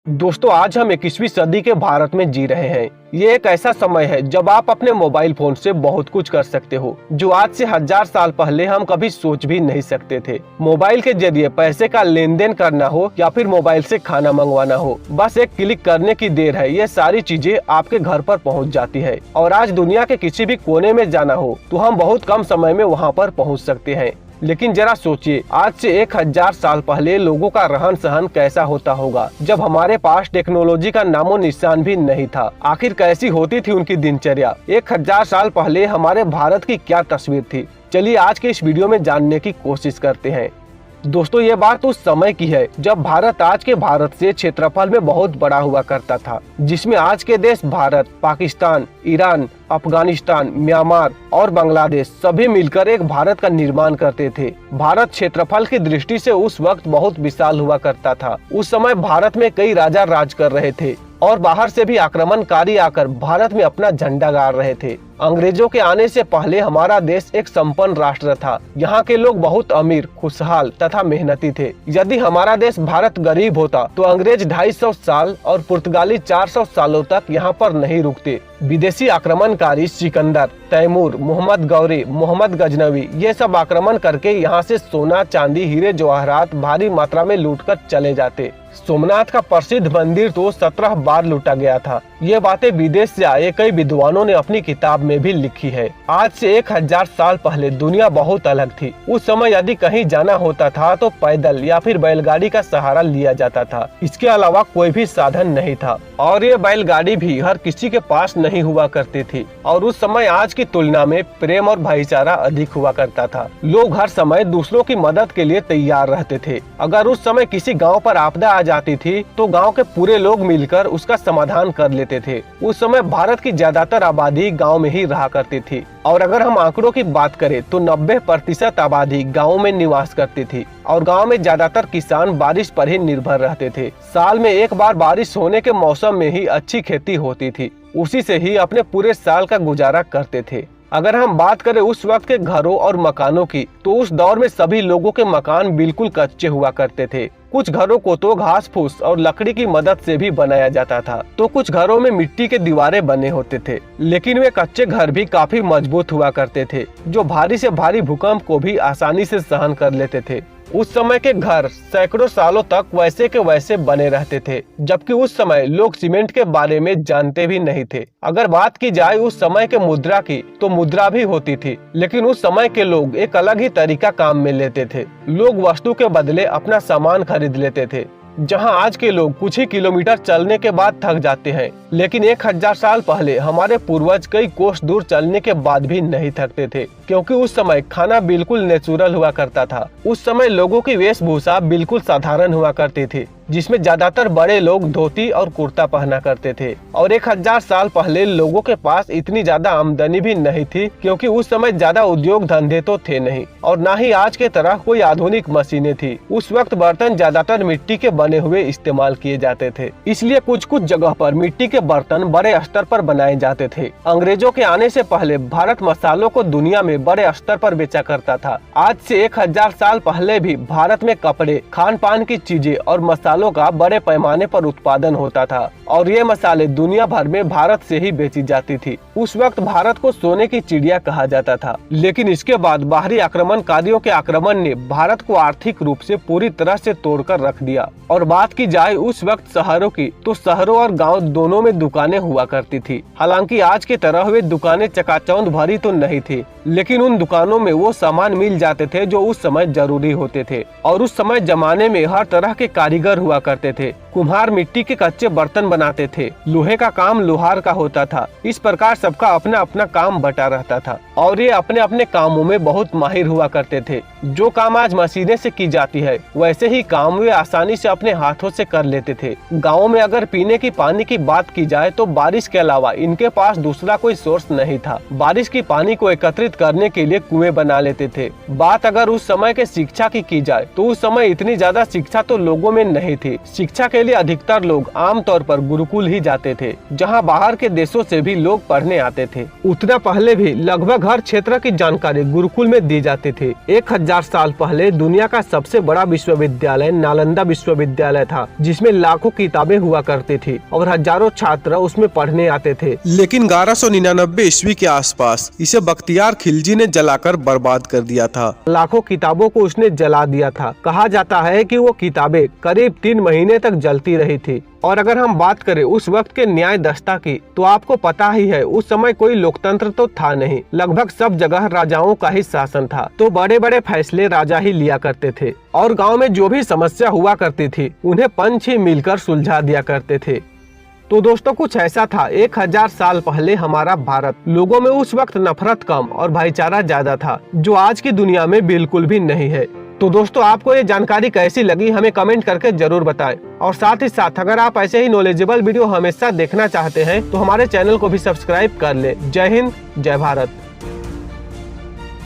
दोस्तों, आज हम 21वीं सदी के भारत में जी रहे हैं। ये एक ऐसा समय है जब आप अपने मोबाइल फोन से बहुत कुछ कर सकते हो, जो आज से 1000 साल पहले हम कभी सोच भी नहीं सकते थे। मोबाइल के जरिए पैसे का लेन देन करना हो या फिर मोबाइल से खाना मंगवाना हो, बस एक क्लिक करने की देर है। ये सारी चीजें आपके घर पर पहुंच जाती है और आज दुनिया के किसी भी कोने में जाना हो तो हम बहुत कम समय में वहां पर पहुंच सकते हैं। लेकिन जरा सोचिए, आज से 1000 साल पहले लोगों का रहन सहन कैसा होता होगा, जब हमारे पास टेक्नोलॉजी का नामो निशान भी नहीं था। आखिर कैसी होती थी उनकी दिनचर्या? 1000 साल पहले हमारे भारत की क्या तस्वीर थी? चलिए आज के इस वीडियो में जानने की कोशिश करते हैं। दोस्तों, ये बात उस समय की है जब भारत आज के भारत से क्षेत्रफल में बहुत बड़ा हुआ करता था, जिसमें आज के देश भारत, पाकिस्तान, ईरान, अफगानिस्तान, म्यांमार और बांग्लादेश सभी मिलकर एक भारत का निर्माण करते थे। भारत क्षेत्रफल की दृष्टि से उस वक्त बहुत विशाल हुआ करता था। उस समय भारत में कई राजा राज कर रहे थे और बाहर से भी आक्रमणकारी आकर भारत में अपना झंडा गाड़ रहे थे। अंग्रेजों के आने से पहले हमारा देश एक संपन्न राष्ट्र था। यहाँ के लोग बहुत अमीर, खुशहाल तथा मेहनती थे। यदि हमारा देश भारत गरीब होता तो अंग्रेज 250 साल और पुर्तगाली 400 सालों तक यहाँ पर नहीं रुकते। विदेशी आक्रमणकारी सिकंदर, तैमूर, मोहम्मद गौरी, मोहम्मद गजनवी ये सब आक्रमण करके यहाँ से सोना, चांदी, हीरे जवाहरात भारी मात्रा में लूटकर चले जाते। सोमनाथ का प्रसिद्ध मंदिर तो 17 बार लूटा गया था। ये बातें विदेश से आए कई विद्वानों ने अपनी किताब में भी लिखी है। आज से 1000 साल पहले दुनिया बहुत अलग थी। उस समय यदि कहीं जाना होता था तो पैदल या फिर बैलगाड़ी का सहारा लिया जाता था। इसके अलावा कोई भी साधन नहीं था और ये बैलगाड़ी भी हर किसी के पास नहीं हुआ करती थी। और उस समय आज की तुलना में प्रेम और भाईचारा अधिक हुआ करता था। लोग हर समय दूसरों की मदद के लिए तैयार रहते थे। अगर उस समय किसी गाँव पर आपदा आ जाती थी तो गांव के पूरे लोग मिलकर उसका समाधान कर लेते थे। उस समय भारत की ज्यादातर आबादी गांव में ही रहा करती थी और अगर हम आंकड़ों की बात करें तो 90% आबादी गाँव में निवास करती थी और गांव में ज्यादातर किसान बारिश पर ही निर्भर रहते थे। साल में एक बार बारिश होने के मौसम में ही अच्छी खेती होती थी, उसी से ही अपने पूरे साल का गुजारा करते थे। अगर हम बात करें उस वक्त के घरों और मकानों की तो उस दौर में सभी लोगों के मकान बिल्कुल कच्चे हुआ करते थे। कुछ घरों को तो घास फूस और लकड़ी की मदद से भी बनाया जाता था, तो कुछ घरों में मिट्टी के दीवारें बने होते थे। लेकिन वे कच्चे घर भी काफी मजबूत हुआ करते थे, जो भारी से भारी भूकंप को भी आसानी से सहन कर लेते थे। उस समय के घर सैकड़ों सालों तक वैसे के वैसे बने रहते थे, जबकि उस समय लोग सीमेंट के बारे में जानते भी नहीं थे। अगर बात की जाए उस समय के मुद्रा की तो मुद्रा भी होती थी, लेकिन उस समय के लोग एक अलग ही तरीका काम में लेते थे। लोग वस्तु के बदले अपना सामान खरीद लेते थे। जहां आज के लोग कुछ ही किलोमीटर चलने के बाद थक जाते हैं, लेकिन 1000 साल पहले हमारे पूर्वज कई कोस दूर चलने के बाद भी नहीं थकते थे, क्योंकि उस समय खाना बिल्कुल नेचुरल हुआ करता था। उस समय लोगों की वेशभूषा बिल्कुल साधारण हुआ करती थी, जिसमें ज्यादातर बड़े लोग धोती और कुर्ता पहना करते थे। और 1000 साल पहले लोगों के पास इतनी ज्यादा आमदनी भी नहीं थी, क्योंकि उस समय ज्यादा उद्योग धंधे तो थे नहीं और न ही आज के तरह कोई आधुनिक मशीनें थी। उस वक्त बर्तन ज्यादातर मिट्टी के बने हुए इस्तेमाल किए जाते थे, इसलिए कुछ कुछ जगह पर मिट्टी के बर्तन बड़े स्तर पर बनाए जाते थे। अंग्रेजों के आने से पहले भारत मसालों को दुनिया में बड़े स्तर पर बेचा करता था। आज से 1000 साल पहले भी भारत में कपड़े, खान पान की चीजें और मसालों का बड़े पैमाने पर उत्पादन होता था और ये मसाले दुनिया भर में भारत से ही बेची जाती थी। उस वक्त भारत को सोने की चिड़िया कहा जाता था, लेकिन इसके बाद बाहरी आक्रमणकारियों के आक्रमण ने भारत को आर्थिक रूप से पूरी तरह से तोड़कर रख दिया। और बात की जाए उस वक्त शहरों की तो शहरों और गाँव दोनों में दुकानें हुआ करती थी। हालांकि आज की तरह वे दुकानें चकाचौंध भरी तो नहीं थी, लेकिन उन दुकानों में वो सामान मिल जाते थे जो उस समय जरूरी होते थे। और उस समय जमाने में हर तरह के कारीगर हुआ करते थे। कुम्हार मिट्टी के कच्चे बर्तन बनाते थे, लोहे का काम लोहार का होता था। इस प्रकार सबका अपना अपना काम बटा रहता था और ये अपने अपने कामों में बहुत माहिर हुआ करते थे। जो काम आज मशीनें से की जाती है, वैसे ही काम वे आसानी से अपने हाथों से कर लेते थे। गाँव में अगर पीने की पानी की बात की जाए तो बारिश के अलावा इनके पास दूसरा कोई सोर्स नहीं था। बारिश की पानी को एकत्रित करने के लिए कुएं बना लेते थे। बात अगर उस समय के शिक्षा की जाए तो उस समय इतनी ज्यादा शिक्षा तो लोगों में नहीं नहीं थी। शिक्षा के लिए अधिकतर लोग आमतौर पर गुरुकुल ही जाते थे, जहां बाहर के देशों से भी लोग पढ़ने आते थे। उतना पहले भी लगभग हर क्षेत्र की जानकारी गुरुकुल में दी जाती थी। 1000 साल पहले दुनिया का सबसे बड़ा विश्वविद्यालय नालंदा विश्वविद्यालय था, जिसमें लाखों किताबें हुआ करती थी और हजारों छात्र उसमें पढ़ने आते थे। लेकिन 1199 ईस्वी के आसपास इसे बख्तियार खिलजी ने जलाकर बर्बाद कर दिया था। लाखों किताबों को उसने जला दिया था। कहा जाता है कि वो किताबें करीब 3 महीने तक जलती रही थी। और अगर हम बात करें उस वक्त के न्याय दस्ता की, तो आपको पता ही है उस समय कोई लोकतंत्र तो था नहीं। लगभग सब जगह राजाओं का ही शासन था, तो बड़े बड़े फैसले राजा ही लिया करते थे और गांव में जो भी समस्या हुआ करती थी उन्हें पंच ही मिलकर सुलझा दिया करते थे। तो दोस्तों कुछ ऐसा था 1000 साल पहले हमारा भारत। लोगों में उस वक्त नफरत कम और भाईचारा ज्यादा था, जो आज की दुनिया में बिल्कुल भी नहीं है। तो दोस्तों आपको ये जानकारी कैसी लगी हमें कमेंट करके जरूर बताएं। और साथ ही साथ अगर आप ऐसे ही नॉलेजेबल वीडियो हमेशा देखना चाहते हैं तो हमारे चैनल को भी सब्सक्राइब कर लें। जय हिंद, जय भारत।